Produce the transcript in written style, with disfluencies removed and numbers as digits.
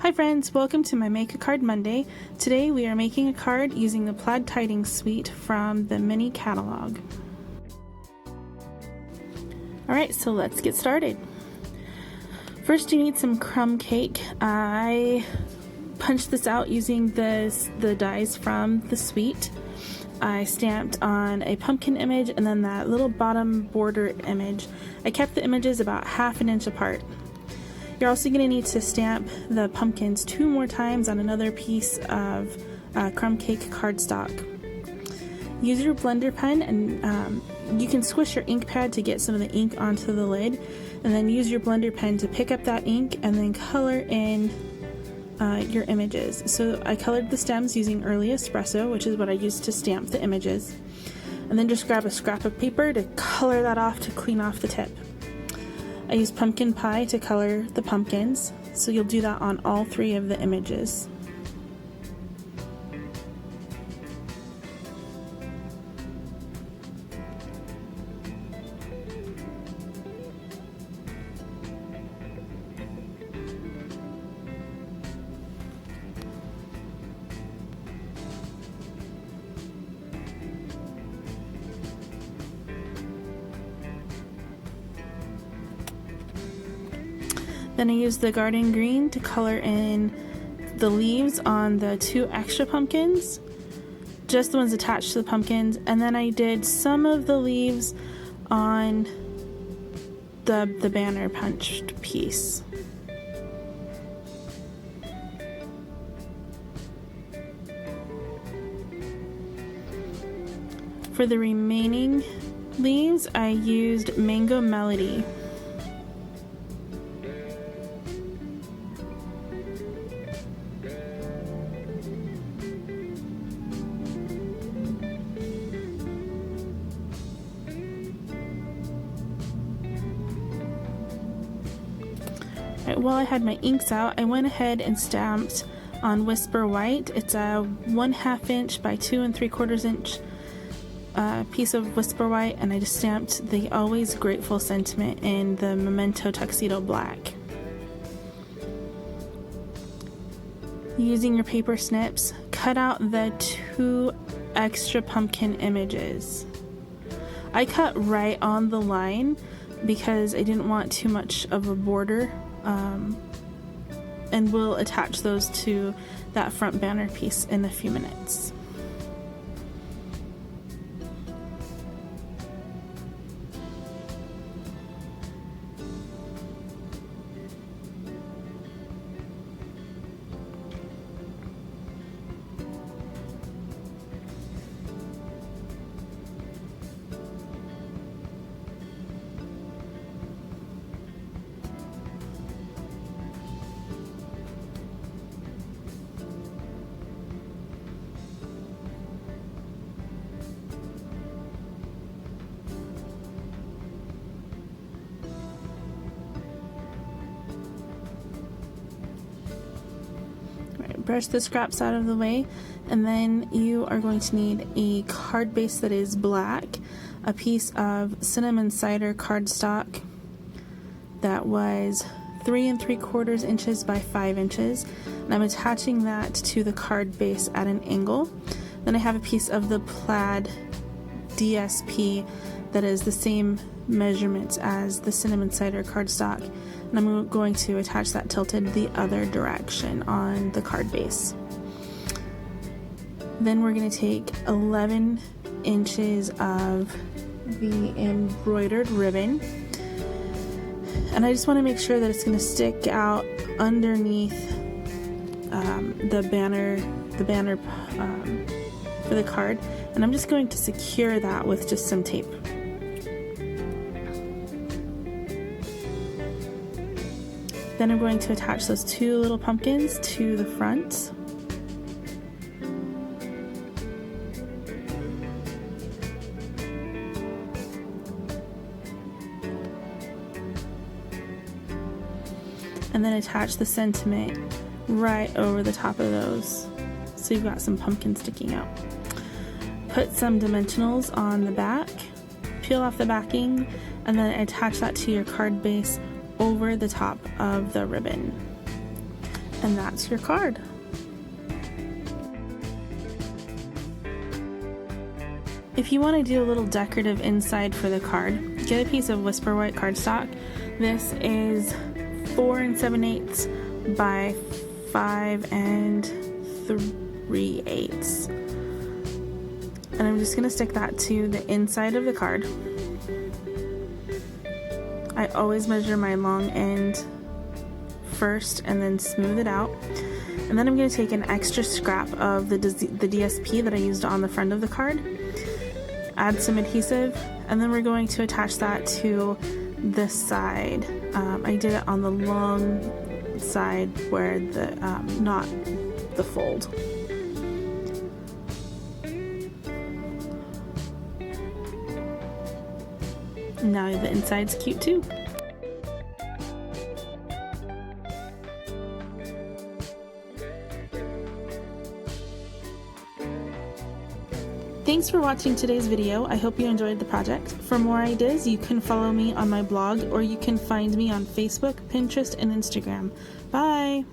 Hi friends, welcome to my Make a Card Monday. Today we are making a card using the Plaid Tidings Suite from the mini catalog. Alright, so let's get started. First you need some crumb cake. I punched this out using the dies from the suite. I stamped on a pumpkin image and then that little bottom border image. I kept the images about ½ inch apart. You're also going to need to stamp the pumpkins 2 more times on another piece of crumb cake cardstock. Use your blender pen and you can squish your ink pad to get some of the ink onto the lid, and then use your blender pen to pick up that ink and then color in your images. So I colored the stems using early espresso, which is what I used to stamp the images, and then just grab a scrap of paper to color that off to clean off the tip. I used pumpkin pie to color the pumpkins, so you'll do that on all 3 of the images. Then I used the garden green to color in the leaves on the 2 extra pumpkins, just the ones attached to the pumpkins, and then I did some of the leaves on the banner punched piece. For the remaining leaves, I used Mango Melody. While I had my inks out, I went ahead and stamped on Whisper White. It's a 1/2 inch by 2 3/4 inch piece of Whisper White, and I just stamped the Always Grateful sentiment in the Memento Tuxedo Black. Using your paper snips, cut out the 2 extra pumpkin images. I cut right on the line because I didn't want too much of a border. And we'll attach those to that front banner piece in a few minutes. Brush the scraps out of the way, and then you are going to need a card base that is black, a piece of cinnamon cider cardstock that was 3 3/4 inches by 5 inches, and I'm attaching that to the card base at an angle. Then I have a piece of the plaid DSP that is the same measurements as the cinnamon cider cardstock, and I'm going to attach that tilted the other direction on the card base. Then we're going to take 11 inches of the embroidered ribbon, and I just want to make sure that it's going to stick out underneath the banner for the card, and I'm just going to secure that with just some tape. Then I'm going to attach those 2 little pumpkins to the front. And then attach the sentiment right over the top of those, so you've got some pumpkin sticking out. Put some dimensionals on the back, peel off the backing, and then attach that to your card base over the top of the ribbon. And that's your card. If you want to do a little decorative inside for the card, get a piece of Whisper White cardstock. This is 4 7/8 by 5 3/8. And I'm just going to stick that to the inside of the card. I always measure my long end first and then smooth it out. And then I'm going to take an extra scrap of the DSP that I used on the front of the card, add some adhesive, and then we're going to attach that to this side. I did it on the long side where the not the fold. Now the inside's cute too. Thanks for watching today's video. I hope you enjoyed the project. For more ideas, you can follow me on my blog, or you can find me on Facebook, Pinterest, and Instagram. Bye!